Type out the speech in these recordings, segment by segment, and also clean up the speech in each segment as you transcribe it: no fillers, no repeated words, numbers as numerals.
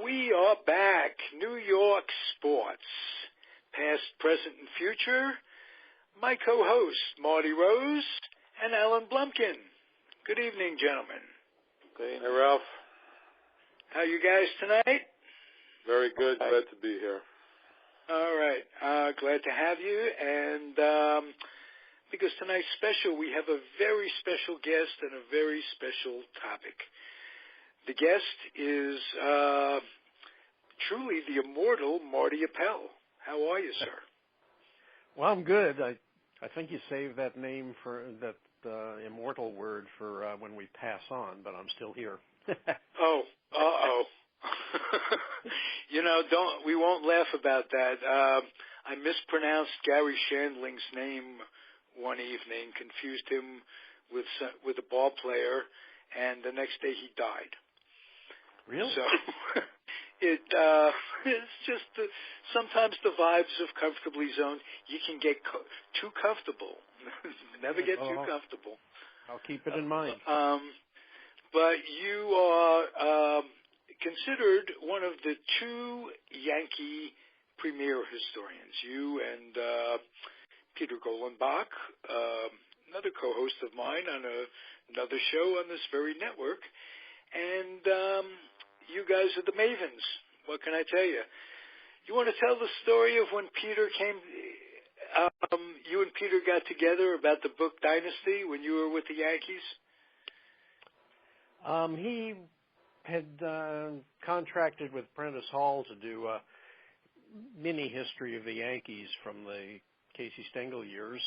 We are back. New York Sports. Past, present, and future. My co-hosts, Marty Rose and Alan Blumkin. Good evening, gentlemen. Good evening, Ralph. How you guys tonight? Very good. Glad to be here. All right. Glad to have you. And because tonight's special, we have a very special guest and a very special topic. The guest is truly the immortal Marty Appel. How are you, sir? Well, I'm good. I think you saved that name for that immortal word for when we pass on, but I'm still here. Oh, uh-oh. We won't laugh about that. I mispronounced Gary Shandling's name one evening, confused him with a ball player, and the next day he died. Really? So it's just sometimes the vibes of comfortably zoned. You can get too comfortable. Never get too comfortable. I'll keep it in mind. But you are considered one of the two Yankee premier historians. You and Peter Golenbach, another co-host of mine on another show on this very network, and you guys are the mavens. What can I tell you? You want to tell the story of when Peter came, you and Peter got together about the book Dynasty when you were with the Yankees? He had contracted with Prentice Hall to do a mini history of the Yankees from the Casey Stengel years,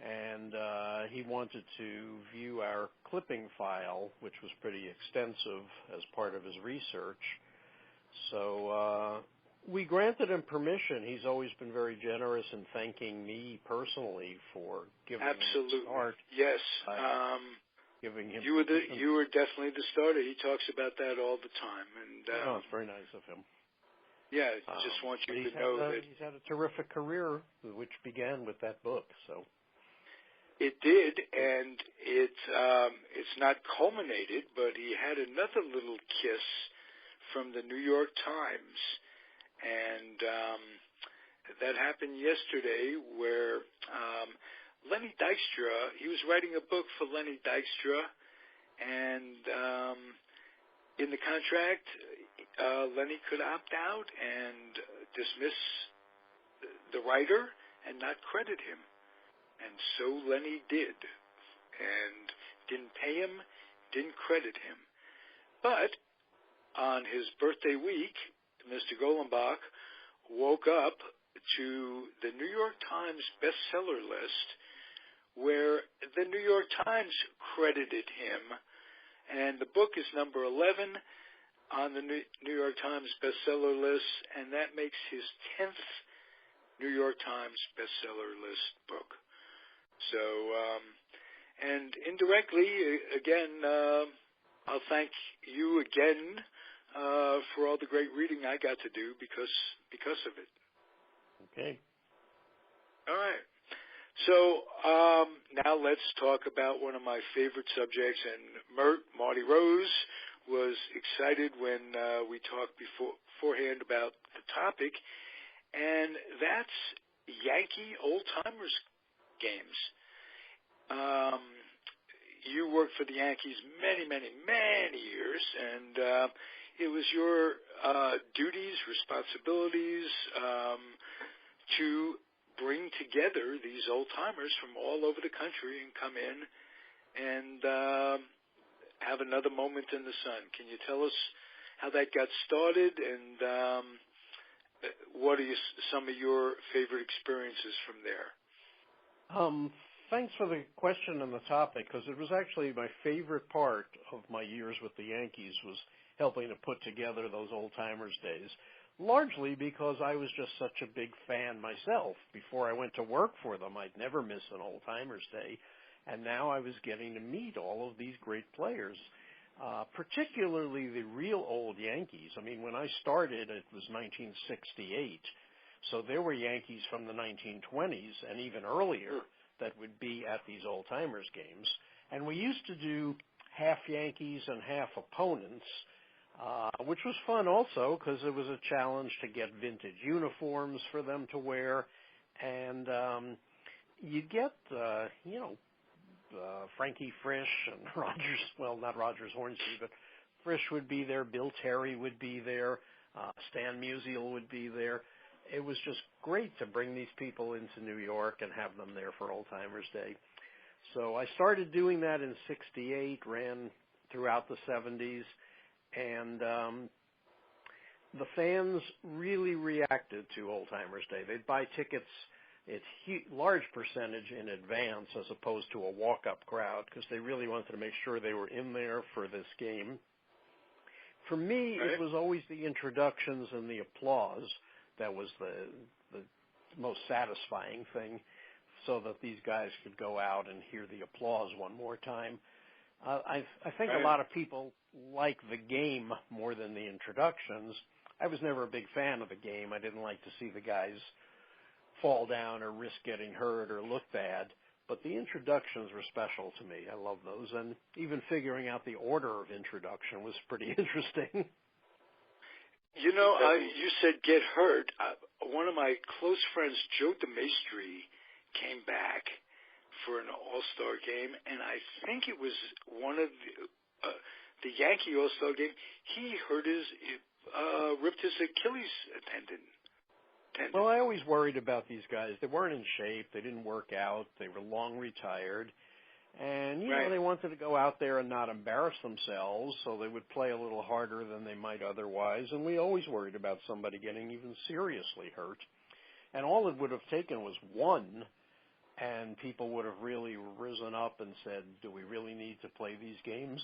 and he wanted to view our clipping file, which was pretty extensive as part of his research. So we granted him permission. He's always been very generous in thanking me personally for giving him the start. Yes. Giving him you were definitely the starter. He talks about that all the time. And it's very nice of him. Yeah, I just want you to know that he's had a terrific career, which began with that book. So it did, and it's not culminated, but he had another little kiss from the New York Times, and that happened yesterday, where Lenny Dykstra, he was writing a book for Lenny Dykstra, and in the contract, Lenny could opt out and dismiss the writer and not credit him. And so Lenny did, and didn't pay him, didn't credit him. But on his birthday week, Mr. Golenbach woke up to the New York Times bestseller list, where the New York Times credited him, and the book is number 11 on the New York Times bestseller list, and that makes his 10th New York Times bestseller list book. So, and indirectly, again, I'll thank you again for all the great reading I got to do because of it. Okay. All right. So now let's talk about one of my favorite subjects, and Marty Rose was excited when we talked beforehand about the topic, and that's Yankee old-timers games. You worked for the Yankees many, many, many years, and it was your duties, responsibilities to bring together these old-timers from all over the country and come in and have another moment in the sun. Can you tell us how that got started, and what are some of your favorite experiences from there? Thanks for the question and the topic, because it was actually my favorite part of my years with the Yankees was helping to put together those old-timers days, largely because I was just such a big fan myself. Before I went to work for them, I'd never miss an old-timers day, and now I was getting to meet all of these great players, particularly the real old Yankees. I mean, when I started, it was 1968, so there were Yankees from the 1920s and even earlier that would be at these old-timers games. And we used to do half Yankees and half opponents. which was fun also because it was a challenge to get vintage uniforms for them to wear. And you get, Frankie Frisch and Rogers, well, not Rogers Hornsby, but Frisch would be there, Bill Terry would be there, Stan Musial would be there. It was just great to bring these people into New York and have them there for Old Timers Day. So I started doing that in '68, ran throughout the '70s, and the fans really reacted to Old Timers Day. They'd buy tickets, it's large percentage in advance as opposed to a walk-up crowd because they really wanted to make sure they were in there for this game. For me, it was always the introductions and the applause that was the most satisfying thing, so that these guys could go out and hear the applause one more time. I think a lot of people like the game more than the introductions. I was never a big fan of the game. I didn't like to see the guys fall down or risk getting hurt or look bad. But the introductions were special to me. I love those. And even figuring out the order of introduction was pretty interesting. You know, you said get hurt. One of my close friends, Joe DeMaestri, came back for an All-Star game, and I think it was one of the Yankee All-Star game. He hurt ripped his Achilles tendon. Well, I always worried about these guys. They weren't in shape. They didn't work out. They were long retired. And, you know, they wanted to go out there and not embarrass themselves, so they would play a little harder than they might otherwise. And we always worried about somebody getting even seriously hurt. And all it would have taken was one, and people would have really risen up and said, do we really need to play these games?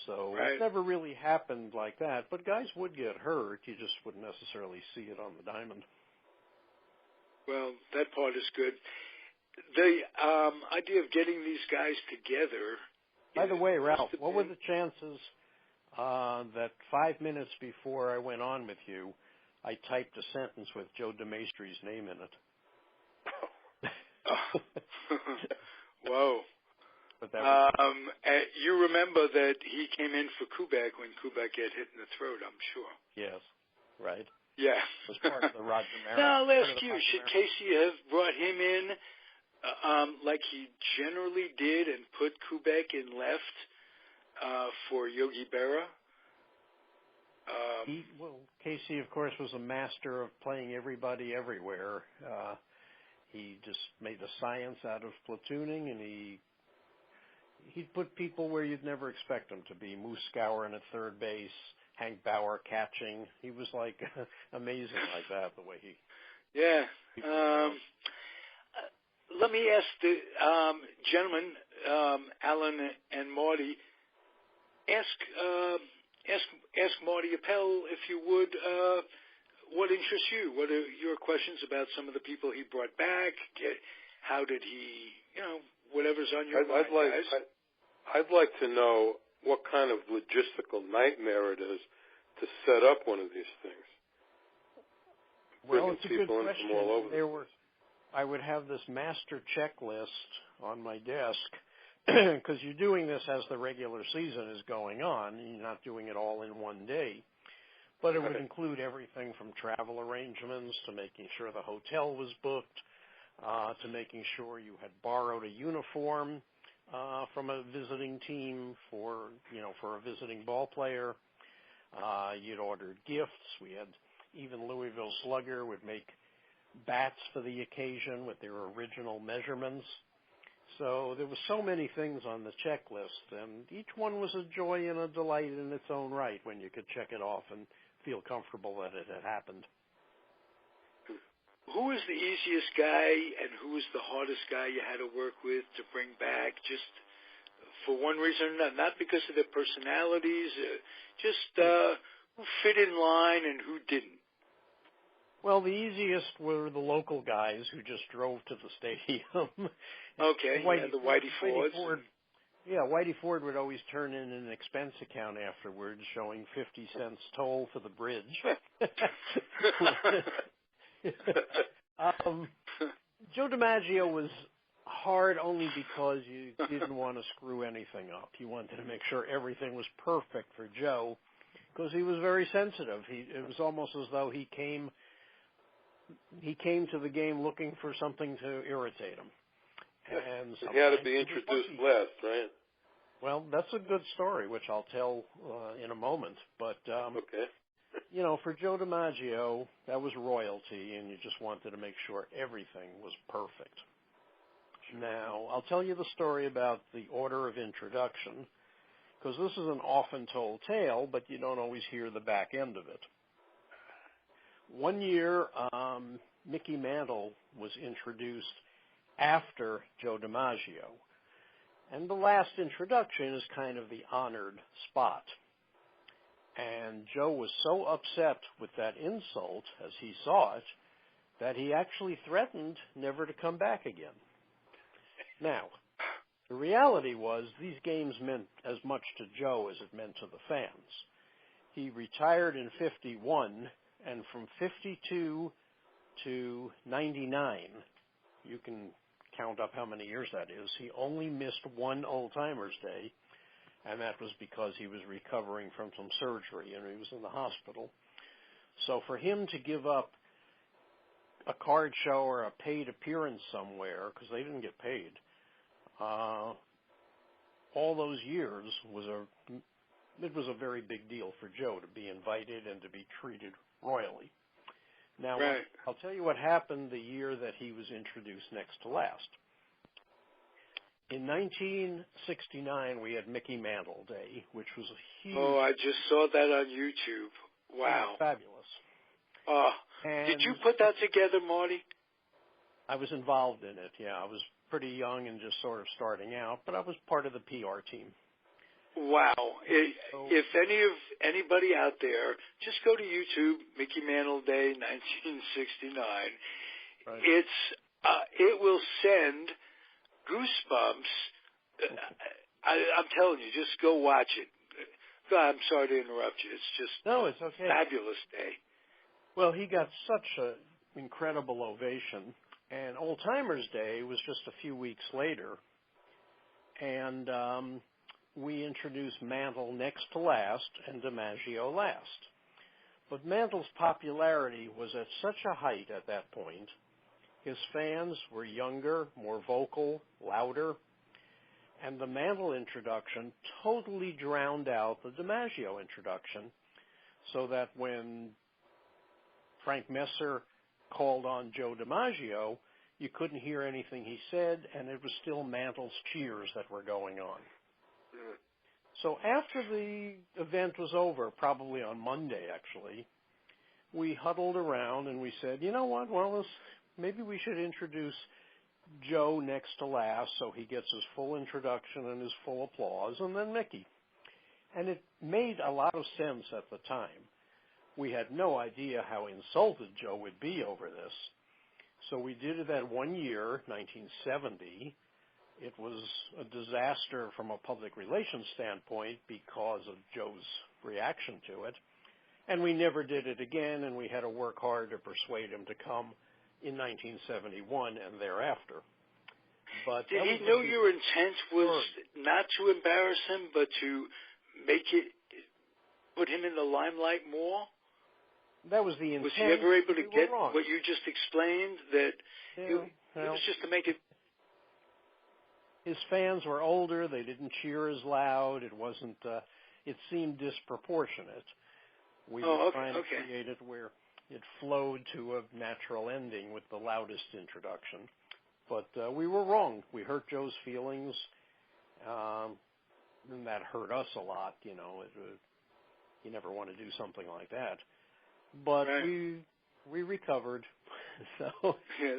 So it never really happened like that. But guys would get hurt. You just wouldn't necessarily see it on the diamond. Well, that part is good. The idea of getting these guys together. By the way, Ralph, what were the chances that 5 minutes before I went on with you, I typed a sentence with Joe DeMaestri's name in it? Whoa. But that you remember that he came in for Kubek when Kubek got hit in the throat, I'm sure. Yes, right. Yeah. It was part of the Roger Maris. Now, I'll ask you, should Casey have brought him in like he generally did and put Kubek in left for Yogi Berra? Casey, of course, was a master of playing everybody everywhere. He just made a science out of platooning, and he'd put people where you'd never expect them to be. Moose Skowron at third base, Hank Bauer catching. He was like amazing like that, the way he... Yeah. Let me ask the gentlemen, Alan and Marty, ask Marty Appel, if you would, what interests you? What are your questions about some of the people he brought back? How did he, whatever's on your mind, guys? I'd like to know what kind of logistical nightmare it is to set up one of these things. Well, it's a good question. From all over I would have this master checklist on my desk because you're doing this as the regular season is going on. You're not doing it all in one day. But it would include everything from travel arrangements to making sure the hotel was booked, to making sure you had borrowed a uniform from a visiting team for a visiting ball player. You'd ordered gifts. We had even Louisville Slugger would make bats for the occasion with their original measurements. So there were so many things on the checklist, and each one was a joy and a delight in its own right when you could check it off and feel comfortable that it had happened. Who was the easiest guy and who was the hardest guy you had to work with to bring back, just for one reason or another? Not because of their personalities, just who fit in line and who didn't? Well, the easiest were the local guys who just drove to the stadium. Okay, the Whitey Fords. Whitey Ford would always turn in an expense account afterwards showing 50 cents toll for the bridge. Joe DiMaggio was hard only because you didn't want to screw anything up. You wanted to make sure everything was perfect for Joe. because he was very sensitive. It was almost as though he came to the game looking for something to irritate him. And he had to be introduced last, right? Well, that's a good story, which I'll tell in a moment. But, okay. You know, for Joe DiMaggio, that was royalty, and you just wanted to make sure everything was perfect. Now, I'll tell you the story about the order of introduction, because this is an often told tale, but you don't always hear the back end of it. One year, Mickey Mantle was introduced after Joe DiMaggio. And the last introduction is kind of the honored spot. And Joe was so upset with that insult, as he saw it, that he actually threatened never to come back again. Now, the reality was these games meant as much to Joe as it meant to the fans. He retired in 51, and from 52 to 99, you can count up how many years that is, he only missed one Old Timers Day, and that was because he was recovering from some surgery and he was in the hospital. So for him to give up a card show or a paid appearance somewhere, because they didn't get paid, all those years was a very big deal for Joe to be invited and to be treated royally. Now, right. I'll tell you what happened the year that he was introduced next to last. In 1969, we had Mickey Mantle Day, which was a huge... Oh, I just saw that on YouTube. Wow. Fabulous. Did you put that together, Marty? I was involved in it, yeah. I was pretty young and just sort of starting out, but I was part of the PR team. Wow. If anybody out there, just go to YouTube, Mickey Mantle Day, 1969. Right. It will send goosebumps. I'm telling you, just go watch it. God, I'm sorry to interrupt you. It's just it's okay. Fabulous day. Well, he got such an incredible ovation, and Old Timers Day was just a few weeks later, and we introduced Mantle next to last and DiMaggio last. But Mantle's popularity was at such a height at that point. His fans were younger, more vocal, louder, and the Mantle introduction totally drowned out the DiMaggio introduction, so that when Frank Messer called on Joe DiMaggio, you couldn't hear anything he said, and it was still Mantle's cheers that were going on. So after the event was over, probably on Monday actually, we huddled around and we said, you know what, well, maybe we should introduce Joe next to last so he gets his full introduction and his full applause, and then Mickey. And it made a lot of sense at the time. We had no idea how insulted Joe would be over this. So we did it that one year, 1970. It was a disaster from a public relations standpoint because of Joe's reaction to it. And we never did it again, and we had to work hard to persuade him to come in 1971 and thereafter. But did he know your intent was not to embarrass him, but to put him in the limelight more? That was the intent. Was he ever able to get what you just explained, that it was just to make it... His fans were older. They didn't cheer as loud. It wasn't. It seemed disproportionate. We were trying to create it where it flowed to a natural ending with the loudest introduction. But we were wrong. We hurt Joe's feelings, and that hurt us a lot. You know, you never want to do something like that. But we recovered. So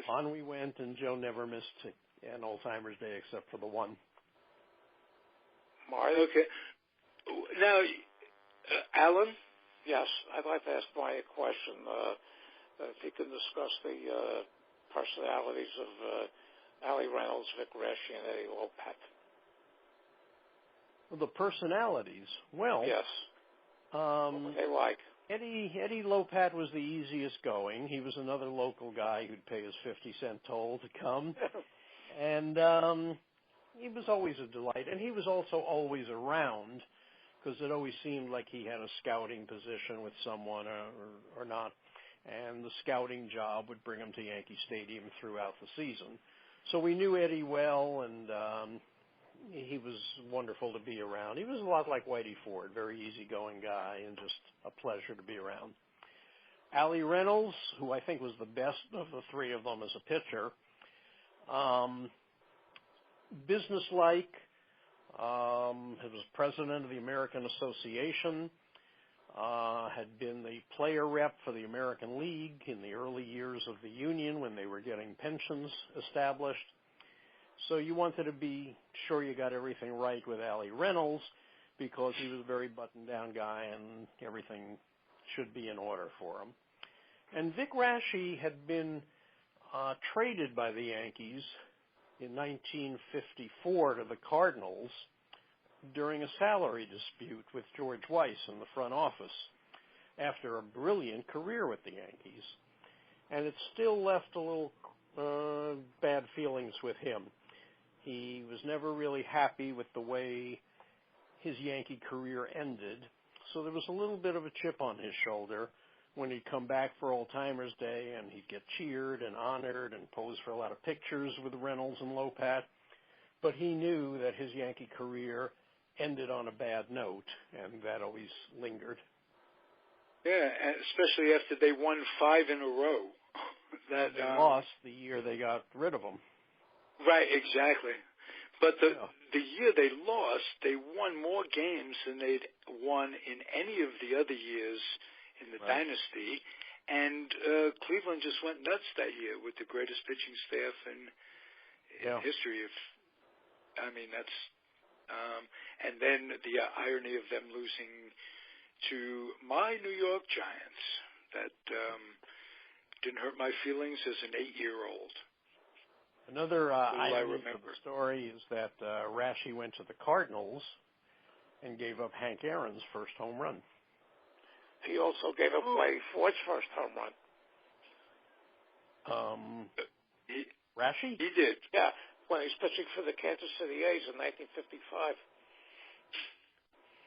on we went, and Joe never missed an Old Timers Day except for the one. Marty? Okay. Now, Alan? Yes, I'd like to ask Marty a question. If you could discuss the personalities of Ali Reynolds, Vic Reschi, and Eddie Lopat. Well, the personalities? Well, yes. What were they like? Eddie Lopat was the easiest going. He was another local guy who'd pay his 50-cent toll to come. And he was always a delight. And he was also always around, because it always seemed like he had a scouting position with someone or not, and the scouting job would bring him to Yankee Stadium throughout the season. So we knew Eddie well, and he was wonderful to be around. He was a lot like Whitey Ford, very easygoing guy, and just a pleasure to be around. Allie Reynolds, who I think was the best of the three of them as a pitcher, businesslike, he was president of the American Association, had been the player rep for the American League in the early years of the union when they were getting pensions established. So you wanted to be sure you got everything right with Allie Reynolds because he was a very buttoned-down guy and everything should be in order for him. And Vic Raschi had been traded by the Yankees in 1954 to the Cardinals during a salary dispute with George Weiss in the front office after a brilliant career with the Yankees. And it still left a little bad feelings with him. He was never really happy with the way his Yankee career ended, so there was a little bit of a chip on his shoulder when he'd come back for Old Timers Day and he'd get cheered and honored and pose for a lot of pictures with Reynolds and Lopat. But he knew that his Yankee career ended on a bad note, and that always lingered. Yeah, especially after they won 5 in a row. They lost the year they got rid of him. Right, exactly. But the year they lost, they won more games than they'd won in any of the other years in the dynasty. And Cleveland just went nuts that year with the greatest pitching staff in history. That's and then the irony of them losing to my New York Giants. That didn't hurt my feelings as an 8-year-old. Another irony of the story is that Raschi went to the Cardinals and gave up Hank Aaron's first home run. He also gave up Whitey Ford's first home run. Raschi? He did. Yeah, when he was pitching for the Kansas City A's in 1955.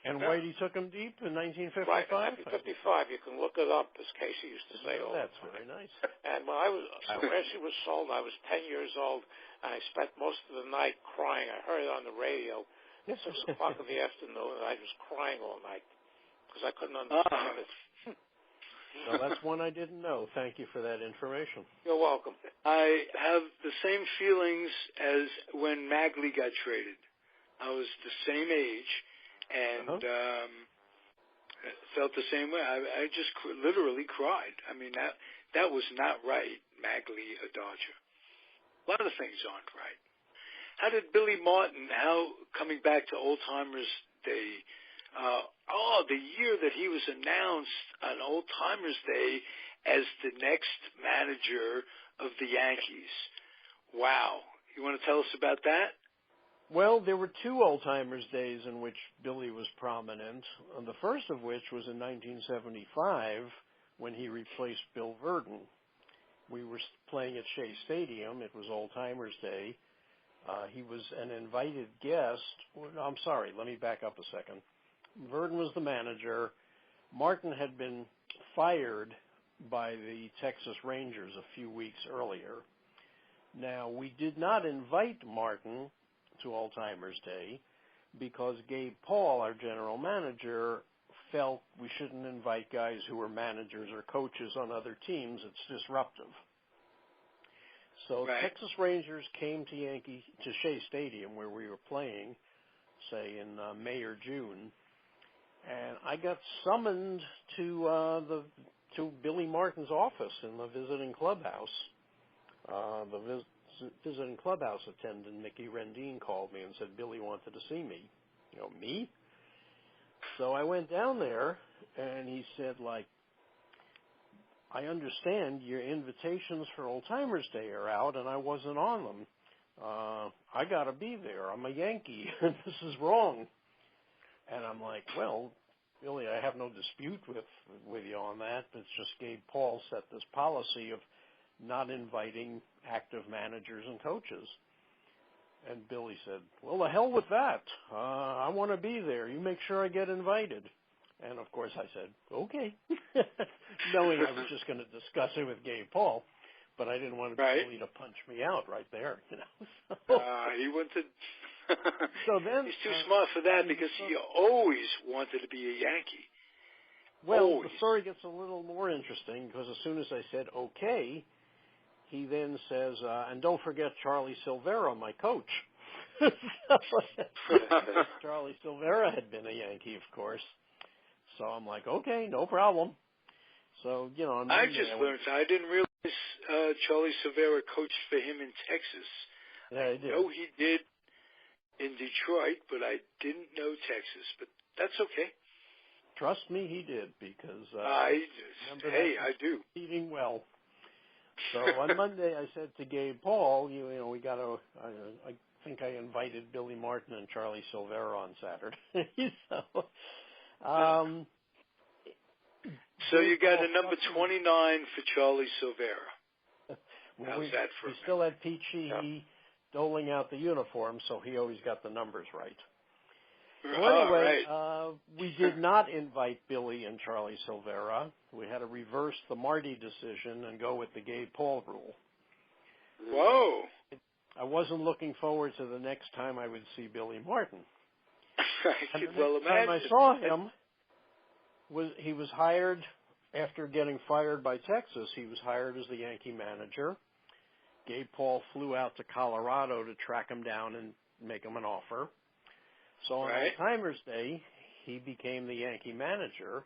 And Whitey took him deep in 1955? Right, in 1955. You can look it up, as Casey used to say. That's very nice. And when Raschi was sold, I was 10 years old, and I spent most of the night crying. I heard it on the radio at 6 o'clock in the afternoon, and I was crying all night because I couldn't understand it. Well, that's one I didn't know. Thank you for that information. You're welcome. I have the same feelings as when Magley got traded. I was the same age and felt the same way. I just literally cried. I mean, that was not right, Magley, a Dodger. A lot of things aren't right. How did Billy Martin, coming back to Old Timers Day, the year that he was announced on Old Timers Day as the next manager of the Yankees. Wow. You want to tell us about that? Well, there were 2 Old Timers Days in which Billy was prominent, the first of which was in 1975 when he replaced Bill Verdon. We were playing at Shea Stadium. It was Old Timers Day. He was an invited guest. I'm sorry, let me back up a second. Verdon was the manager. Martin had been fired by the Texas Rangers a few weeks earlier. Now, we did not invite Martin to Old Timers Day because Gabe Paul, our general manager, felt we shouldn't invite guys who were managers or coaches on other teams. It's disruptive. So Texas Rangers came to Shea Stadium where we were playing, say in May or June, and I got summoned to Billy Martin's office in the visiting clubhouse. The visiting clubhouse attendant, Mickey Rendine, called me and said Billy wanted to see me. Me? So I went down there, and he said, I understand your invitations for Old Timers Day are out, and I wasn't on them. I got to be there. I'm a Yankee, and this is wrong. And I'm like, well, Billy, I have no dispute with you on that. It's just Gabe Paul set this policy of not inviting active managers and coaches. And Billy said, well, the hell with that. I want to be there. You make sure I get invited. And, of course, I said, okay, knowing I was just going to discuss it with Gabe Paul. But I didn't want Billy to punch me out right there, you know. He wanted. So then he's too smart for that because he always wanted to be a Yankee. Well, always. The story gets a little more interesting because as soon as I said okay, he then says, and don't forget Charlie Silvera, my coach. Charlie Silvera had been a Yankee, of course. So I'm like, okay, no problem. So, you know, I just learned. I didn't realize Charlie Silvera coached for him in Texas. Yeah, I did. I know he did in Detroit, but I didn't know Texas. But that's okay. Trust me, he did because I do. Eating well. So on Monday, I said to Gabe Paul, you know, we got to. I think I invited Billy Martin and Charlie Silvera on Saturday. So you got a number 29 for Charlie Silvera. Well, How's that for? We still had Pete Sheehy doling out the uniform, so he always got the numbers right. Well, anyway, we did not invite Billy and Charlie Silvera. We had to reverse the Marty decision and go with the Gabe Paul rule. Whoa. I wasn't looking forward to the next time I would see Billy Martin. I could well imagine. The next time I saw him, he was hired after getting fired by Texas. He was hired as the Yankee manager. Gabe Paul flew out to Colorado to track him down and make him an offer. So on Alzheimer's Day, he became the Yankee manager,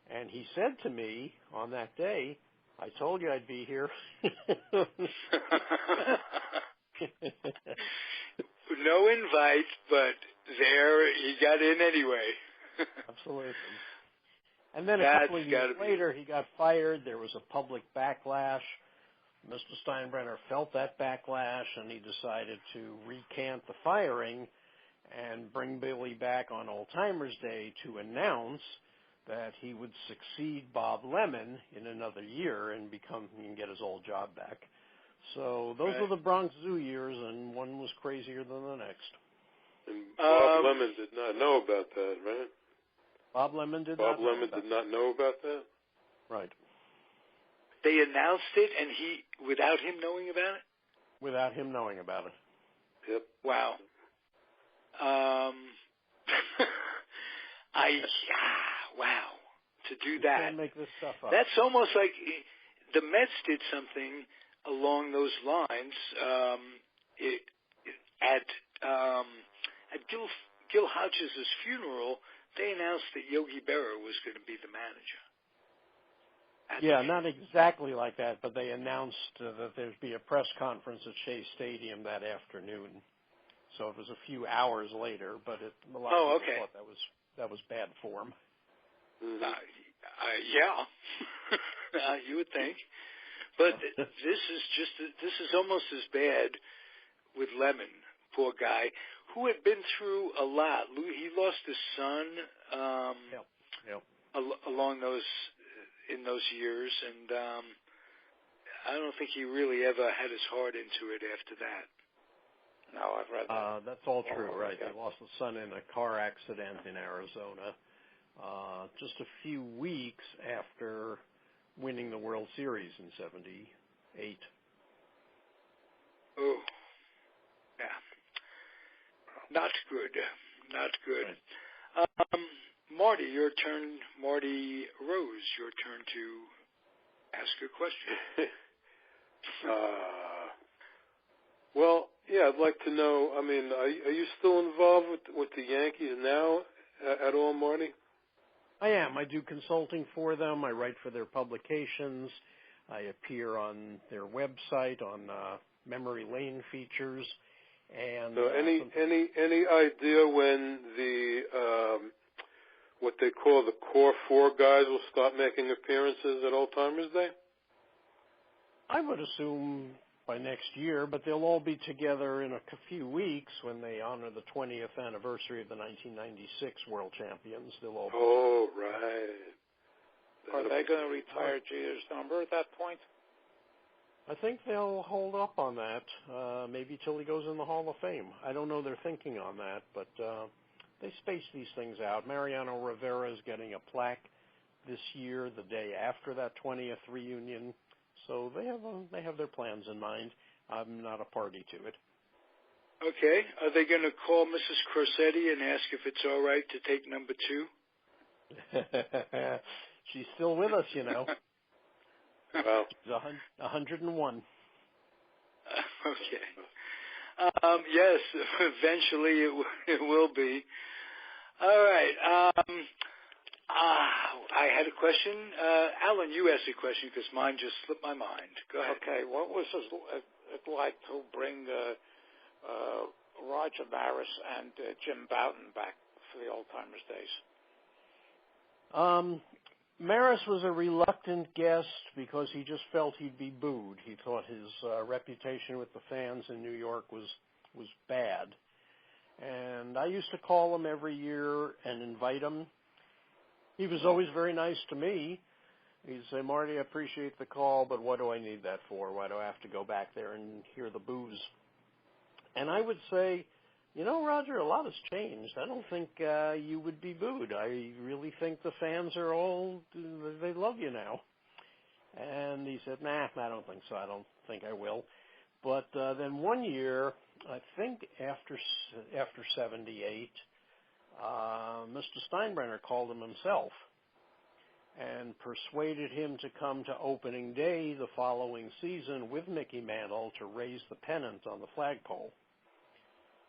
and he said to me on that day, I told you I'd be here. No invite, but there he got in anyway. Absolutely. And then a couple of years later, he got fired. There was a public backlash. Mr. Steinbrenner felt that backlash, and he decided to recant the firing and bring Billy back on Old-Timers Day to announce that he would succeed Bob Lemon in another year and get his old job back. So those were the Bronx Zoo years, and one was crazier than the next. And Bob Lemon did not know about that, right? Bob Lemon did not know about that? Right. They announced it, and without him knowing about it? Without him knowing about it. Yep. Wow. Wow. To do that. Can't make this stuff up. That's almost like the Mets did something along those lines. At Gil Hodges' funeral, they announced that Yogi Berra was going to be the manager. Yeah, not exactly like that, but they announced that there'd be a press conference at Shea Stadium that afternoon. So it was a few hours later, but a lot of people thought that was bad form. Yeah, you would think. But this is almost as bad with Lemon, poor guy, who had been through a lot. He lost his son along in those years, and I don't think he really ever had his heart into it after that. No, I've read that. That's all true, right? He lost his son in a car accident in Arizona just a few weeks after winning the World Series in '78. Oh, yeah. Not good. Not good. Right. Marty, your turn. Marty Rose, your turn to ask a question. Well, yeah, I'd like to know, I mean, are you still involved with the Yankees now at all, Marty? I am. I do consulting for them. I write for their publications. I appear on their website on Memory Lane features. And so any idea when the what they call the core four guys will start making appearances at Old-Timers Day? I would assume by next year, but they'll all be together in a few weeks when they honor the 20th anniversary of the 1996 World Champions. They'll all be right. Are they going to retire Jeter's number at that point? I think they'll hold up on that, maybe till he goes in the Hall of Fame. I don't know their thinking on that, but they space these things out. Mariano Rivera is getting a plaque this year, the day after that 20th reunion, so they have their plans in mind. I'm not a party to it. Okay. Are they going to call Mrs. Crosetti and ask if it's all right to take number 2? She's still with us, you know. Wow. She's 101. Okay. Yes, eventually it will be. All right. I had a question. Alan, you asked a question because mine just slipped my mind. Go ahead. Okay. What was it like to bring Roger Maris and Jim Bouton back for the old-timers days? Maris was a reluctant guest because he just felt he'd be booed. He thought his reputation with the fans in New York was bad. And I used to call him every year and invite him. He was always very nice to me. He'd say, Marty, I appreciate the call, but what do I need that for? Why do I have to go back there and hear the boos? And I would say, you know, Roger, a lot has changed. I don't think you would be booed. I really think the fans are all, they love you now. And he said, nah, I don't think so. I don't think I will. But then one year, I think after 78, Mr. Steinbrenner called him himself and persuaded him to come to opening day the following season with Mickey Mantle to raise the pennant on the flagpole.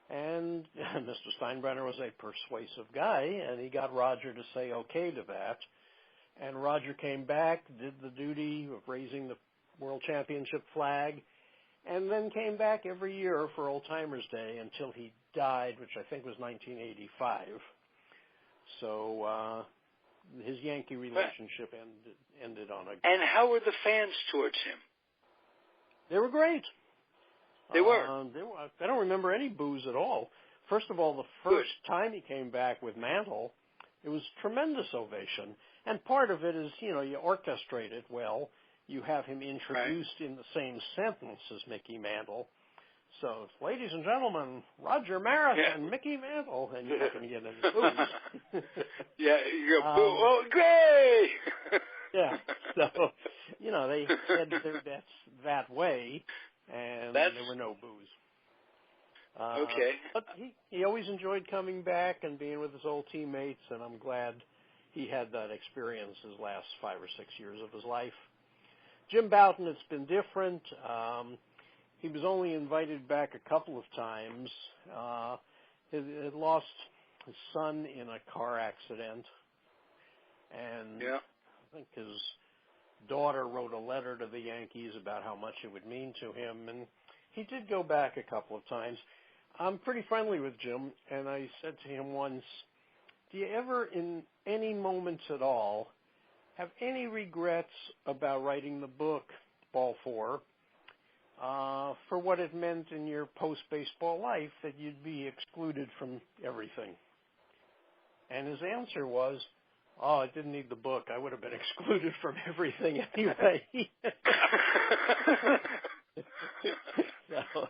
And Mr. Steinbrenner was a persuasive guy, and he got Roger to say okay to that. And Roger came back, did the duty of raising the World Championship flag, and then came back every year for Old Timers Day until he died, which I think was 1985. So his Yankee relationship ended on a... And how were the fans towards him? They were great. They were. I don't remember any boos at all. First of all, the first time he came back with Mantle, it was tremendous ovation. And part of it is, you know, you orchestrate it well. You have him introduced in the same sentence as Mickey Mantle. So, ladies and gentlemen, Roger Maris and Mickey Mantle, and you're not going to get any boos. Yeah, you go, boo, oh, great! Yeah, so, you know, they said their bets that way. And there were no boos. Okay. But he always enjoyed coming back and being with his old teammates, and I'm glad he had that experience his last 5 or 6 years of his life. Jim Bouton, it's been different. He was only invited back a couple of times. He had lost his son in a car accident, and I think his daughter wrote a letter to the Yankees about how much it would mean to him, and he did go back a couple of times. I'm pretty friendly with Jim, and I said to him once, do you ever, in any moments at all, have any regrets about writing the book, Ball 4, for what it meant in your post-baseball life, that you'd be excluded from everything? And his answer was, oh, I didn't need the book. I would have been excluded from everything anyway. So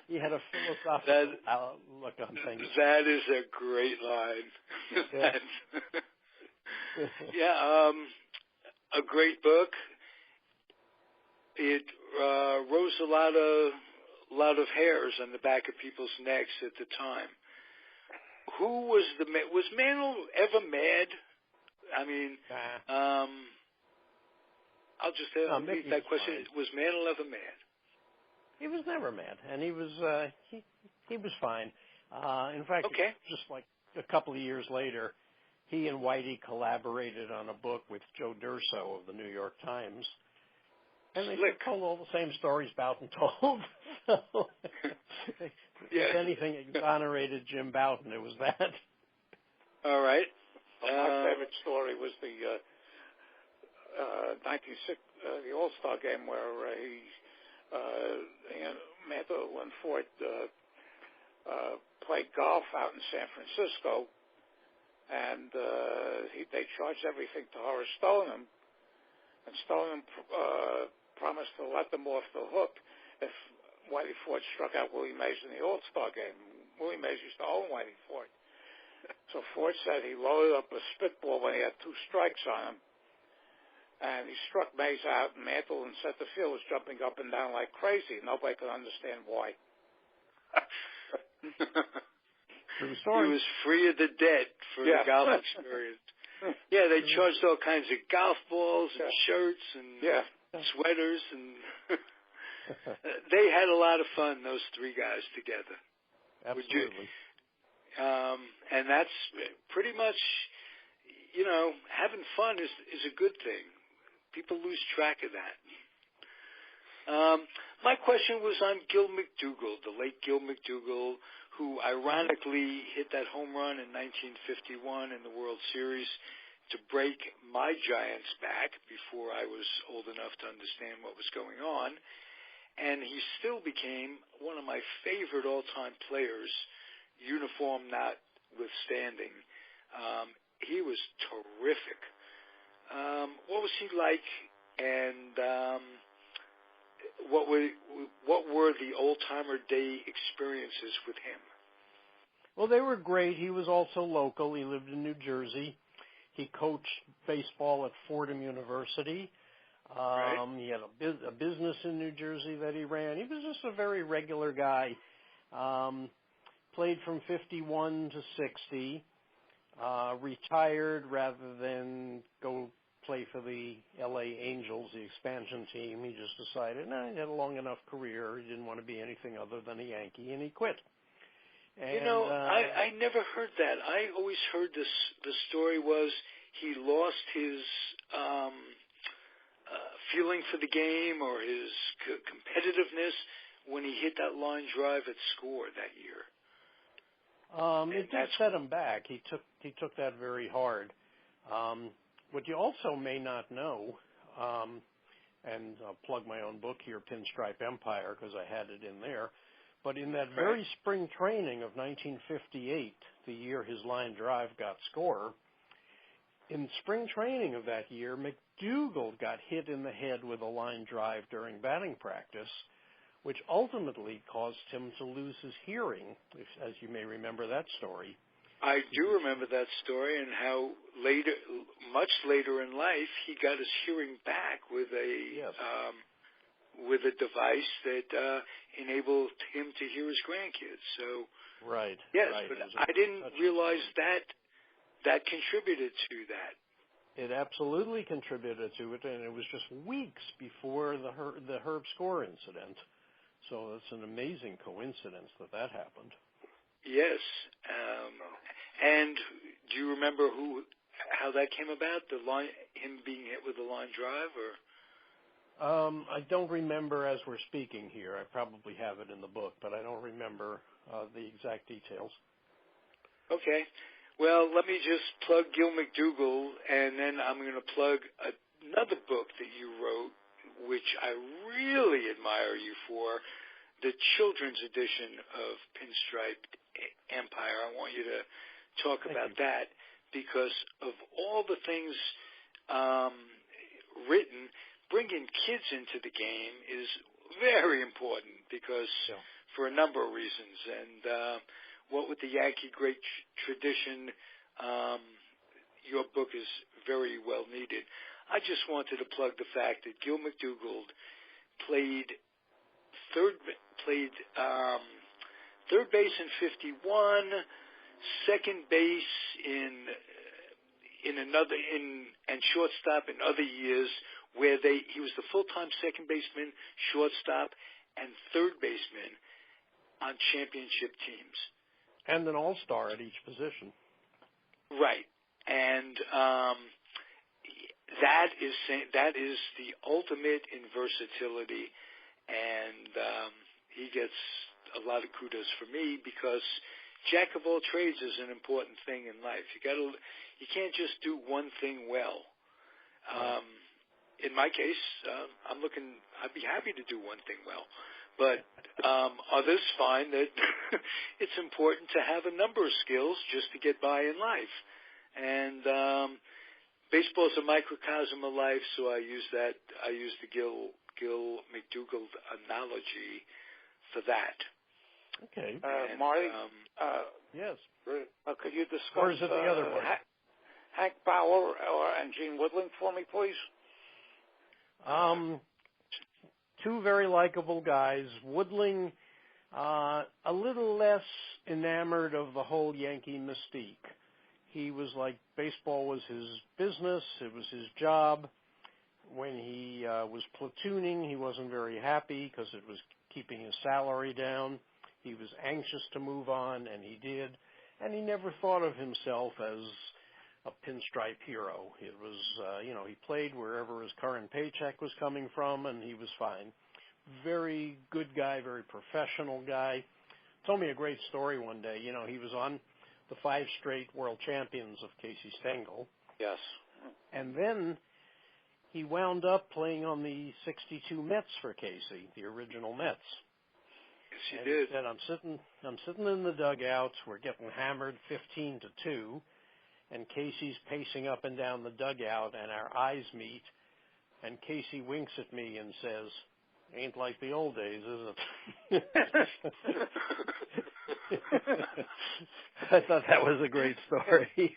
he had a philosophical outlook on things. That is a great line. A great book. It rose a lot of hairs on the back of people's necks at the time. Who was Mantle ever mad? I mean, I'll just leave that question. Fine. Was Mantle ever mad? He was never mad, and he was fine. In fact, just like a couple of years later, he and Whitey collaborated on a book with Joe D'Urso of the New York Times, and they told all the same stories Bouton told. So, if anything exonerated Jim Bouton, it was that. All right. My favorite story was the 96, the All-Star game where Mantle and Ford played golf out in San Francisco, and they charged everything to Horace Stoneham, and Stoneham promised to let them off the hook if Whitey Ford struck out Willie Mays in the All-Star game. Willie Mays used to own Whitey Ford. So Ford said he loaded up a spitball when he had 2 strikes on him, and he struck Mays out, and Mantle in center field was jumping up and down like crazy. Nobody could understand why. True story. He was free of the debt for the golf experience. Yeah, they charged all kinds of golf balls and shirts and sweaters, and they had a lot of fun, those 3 guys together. Absolutely. And that's pretty much, having fun is a good thing. People lose track of that. My question was on Gil McDougall, the late Gil McDougall, who ironically hit that home run in 1951 in the World Series to break my Giants back before I was old enough to understand what was going on. And he still became one of my favorite all-time players, uniform notwithstanding. He was terrific. What was he like, and what were the old-timer day experiences with him? Well, they were great. He was also local. He lived in New Jersey. He coached baseball at Fordham University. Right. He had a business in New Jersey that he ran. He was just a very regular guy. Played from 51 to 60. Retired rather than go play for the L.A. Angels, the expansion team. He just decided, he had a long enough career. He didn't want to be anything other than a Yankee, and he quit. And, I never heard that. I always heard the story was he lost his feeling for the game or his competitiveness when he hit that line drive at Score that year. It did set him back. He took that very hard. What you also may not know, and I'll plug my own book here, Pinstripe Empire, because I had it in there, but in that very spring training of 1958, the year his line drive got Score, in spring training of that year, McDougall got hit in the head with a line drive during batting practice, which ultimately caused him to lose his hearing, as you may remember that story. I do remember that story, and how much later in life, he got his hearing back with a device that enabled him to hear his grandkids. So, but I didn't realize that contributed to that. It absolutely contributed to it, and it was just weeks before the Herb Score incident. So it's an amazing coincidence that happened. Yes. And do you remember how that came about? Him being hit with the line drive, or? I don't remember as we're speaking here. I probably have it in the book, but I don't remember the exact details. Okay. Well, let me just plug Gil McDougall, and then I'm going to plug another book that you wrote, which I really admire you for, the children's edition of Pinstripe Empire. I want you to talk about that, because of all the things written, bringing kids into the game is very important, because for a number of reasons. And what with the Yankee great tradition, your book is very well needed. I just wanted to plug the fact that Gil McDougall played third base in 51, second base and shortstop in other years, where he was the full-time second baseman, shortstop, and third baseman on championship teams. And an all-star at each position. Right. And that is the ultimate in versatility, and he gets a lot of kudos from me, because jack of all trades is an important thing in life. You can't just do one thing well. In my case, I'd be happy to do one thing well, but others find that it's important to have a number of skills just to get by in life. And baseball is a microcosm of life, so I use the Gil McDougall analogy for that. Okay. And, Marty, yes. could you discuss Or is it the other one? Hank Bauer and Gene Woodling for me, please? Two very likable guys. Woodling, a little less enamored of the whole Yankee mystique. He was like, baseball was his business. It was his job. When he was platooning, he wasn't very happy because it was keeping his salary down. He was anxious to move on, and he did. And he never thought of himself as a pinstripe hero. It was, he played wherever his current paycheck was coming from, and he was fine. Very good guy, very professional guy. Told me a great story one day. He was on the 5 straight world champions of Casey Stengel. Yes. And then he wound up playing on the 62 Mets for Casey, the original Mets. Yes, he did. He said, I'm sitting in the dugout. We're getting hammered 15-2. And Casey's pacing up and down the dugout, and our eyes meet, and Casey winks at me and says, "Ain't like the old days, is it?" I thought that was a great story.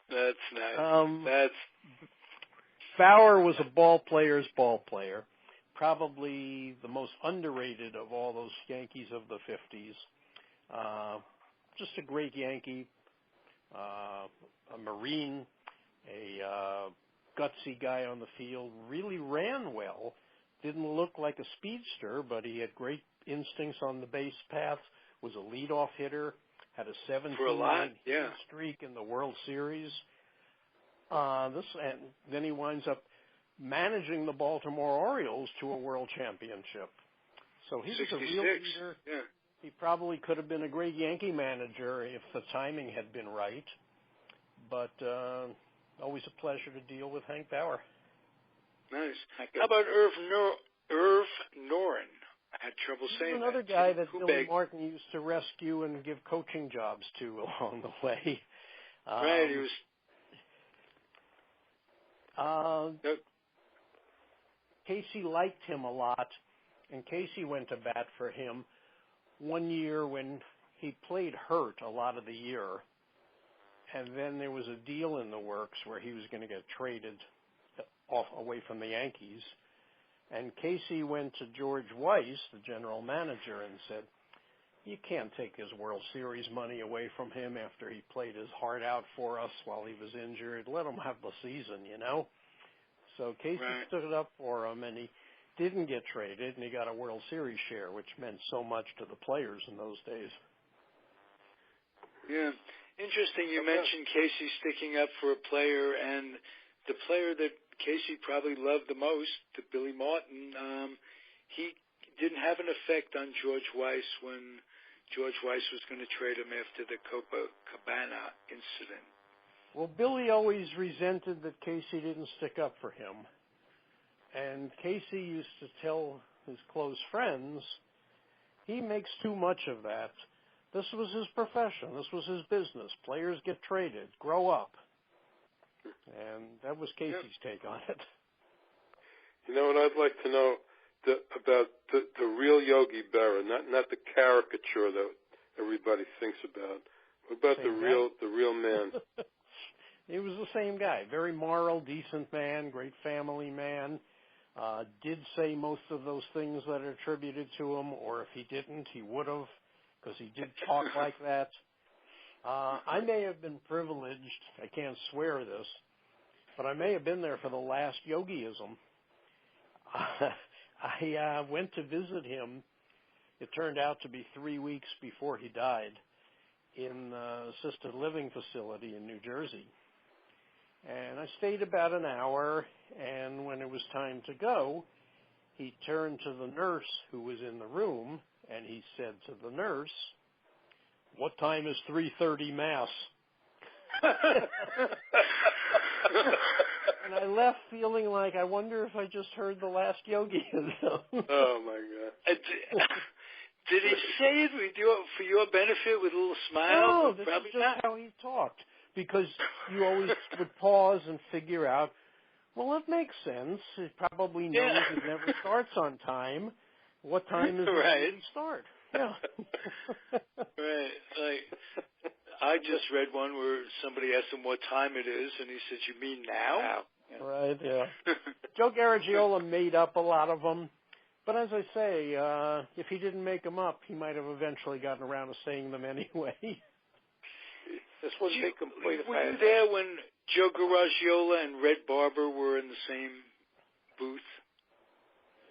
That's nice. Bauer was a ball player's ball player, probably the most underrated of all those Yankees of the 50s. Just a great Yankee, a Marine, a gutsy guy on the field, really ran well, didn't look like a speedster, but he had great instincts on the base paths, was a leadoff hitter, had a 17-game streak in the World Series. And then he winds up managing the Baltimore Orioles to a world championship. So he was a real leader. Yeah. He probably could have been a great Yankee manager if the timing had been right. But always a pleasure to deal with Hank Bauer. Nice. How about Irv Noren? I had trouble saying that. Another guy that Billy Martin used to rescue and give coaching jobs to along the way. Right, he was... Casey liked him a lot, and Casey went to bat for him one year when he played hurt a lot of the year, and then there was a deal in the works where he was going to get traded away from the Yankees, and Casey went to George Weiss, the general manager, and said, "You can't take his World Series money away from him after he played his heart out for us while he was injured. Let him have the season, So Casey stood it up for him, and he didn't get traded, and he got a World Series share, which meant so much to the players in those days. Yeah. Interesting you mentioned Casey sticking up for a player, and the player that Casey probably loved the most, Billy Martin, he didn't have an effect on George Weiss when George Weiss was going to trade him after the Copacabana incident. Well, Billy always resented that Casey didn't stick up for him. And Casey used to tell his close friends, he makes too much of that. This was his profession. This was his business. Players get traded. Grow up. And that was Casey's take on it. And I'd like to know about the real Yogi Berra, not the caricature that everybody thinks about. What about the real man? He was the same guy. Very moral, decent man, great family man. Did say most of those things that are attributed to him, or if he didn't, he would have, because he did talk like that. I may have been privileged, I can't swear this, but I may have been there for the last Yogiism. I went to visit him, it turned out to be 3 weeks before he died, in an assisted living facility in New Jersey. And I stayed about an hour, and when it was time to go, he turned to the nurse who was in the room, and he said to the nurse, "What time is 3:30 Mass?" And I left feeling like, I wonder if I just heard the last Yogiism. Oh, my God. Did he say it for your benefit with a little smile? No, this is just how he talked. Because you always would pause and figure out Well, it makes sense. It probably knows it never starts on time. What time is it right. to start? Yeah. Right. Like, I just read one where somebody asked him what time it is, and he said, "You mean now?" Yeah. Right, yeah. Joe Garagiola made up a lot of them. But as I say, if he didn't make them up, he might have eventually gotten around to saying them anyway. This wouldn't be complete. Were you there when Joe Garagiola and Red Barber were in the same booth?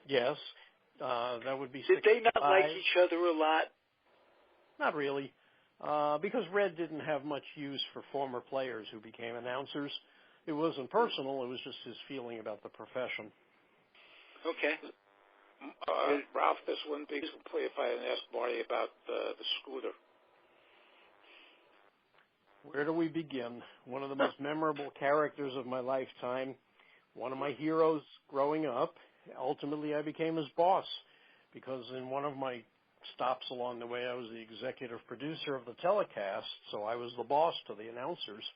Yes. That would be Did 65. they not like each other a lot? Not really. Because Red didn't have much use for former players who became announcers. It wasn't personal. It was just his feeling about the profession. Okay. Ralph, this wouldn't be complete if I didn't ask Marty about the scooter. Where do we begin? One of the most memorable characters of my lifetime, one of my heroes growing up. Ultimately, I became his boss because in one of my stops along the way, I was the executive producer of the telecast, so I was the boss to the announcers.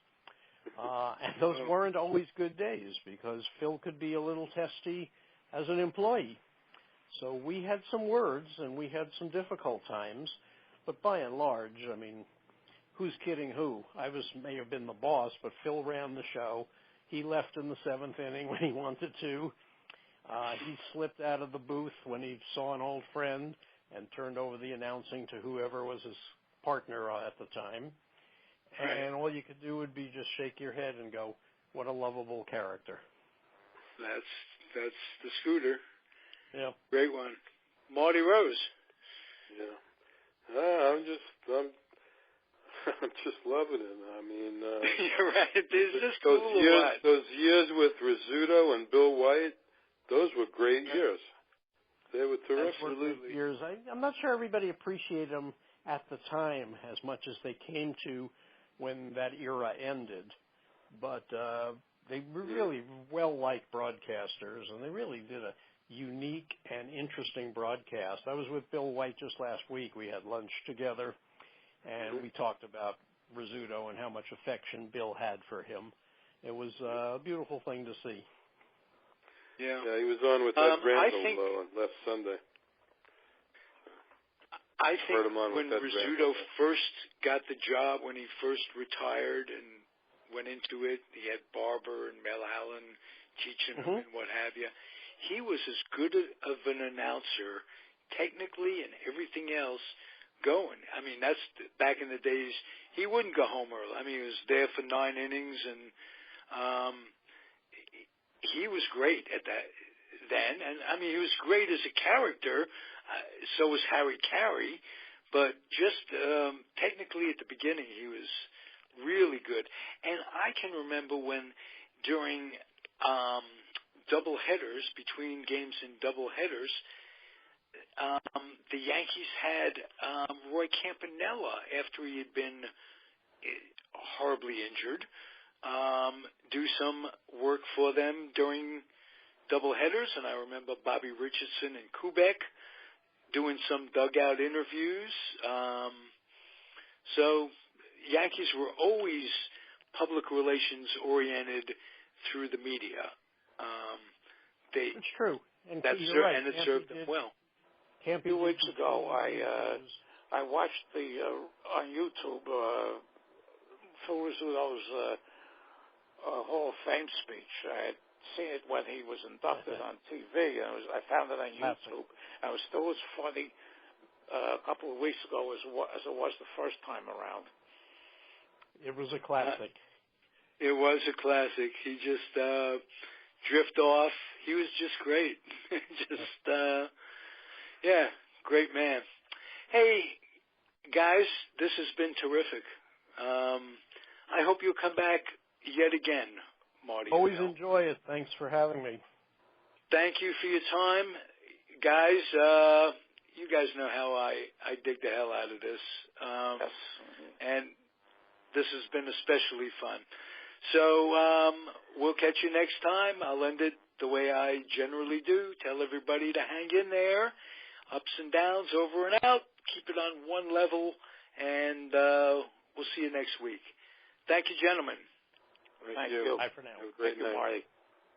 And those weren't always good days because Phil could be a little testy as an employee. So we had some words and we had some difficult times, but by and large, I mean, who's kidding who? I may have been the boss, but Phil ran the show. He left in the seventh inning when he wanted to. He slipped out of the booth when he saw an old friend and turned over the announcing to whoever was his partner at the time. And all you could do would be just shake your head and go, what a lovable character. That's the scooter. Yeah. Great one. Marty Rose. Yeah. I'm just loving it. I mean, you're right. There's just those years with Rizzuto and Bill White, those were great years. They were terrific. Absolutely. Years. I'm not sure everybody appreciated them at the time as much as they came to when that era ended. But they were really well-liked broadcasters, and they really did a unique and interesting broadcast. I was with Bill White just last week. We had lunch together, and we talked about Rizzuto and how much affection Bill had for him. It was a beautiful thing to see. Yeah, he was on with Ed Randall last Sunday. I think when Rizzuto first got the job, when he first retired and went into it, he had Barber and Mel Allen teaching him and what have you. He was as good of an announcer, technically and everything else, going. I mean, that's back in the days. He wouldn't go home early. I mean, he was there for 9 innings, and he was great at that then. And I mean, he was great as a character. So was Harry Carey, but just technically at the beginning, he was really good. And I can remember when during double headers, between games in double headers, the Yankees had Roy Campanella, after he had been horribly injured, do some work for them during double headers. And I remember Bobby Richardson and Kubek doing some dugout interviews. So Yankees were always public relations oriented through the media. It's true. And you're right. And it Campy served them well. A few weeks ago, I watched on YouTube Phil Rizzuto's Hall of Fame speech. I had seen it when he was inducted on TV, and I found it on YouTube. And it was still as funny a couple of weeks ago as it was the first time around. It was a classic. It was a classic. He just drift off. He was just great. Great man. Hey, guys, this has been terrific. I hope you'll come back yet again, Marty. Always enjoy it. Thanks for having me. Thank you for your time. Guys, you guys know how I dig the hell out of this. And this has been especially fun. So we'll catch you next time. I'll end it the way I generally do. Tell everybody to hang in there. Ups and downs, over and out. Keep it on one level, and we'll see you next week. Thank you, gentlemen. Thank you. Bye for now. Have a great night. Marty.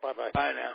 Bye-bye. Bye now.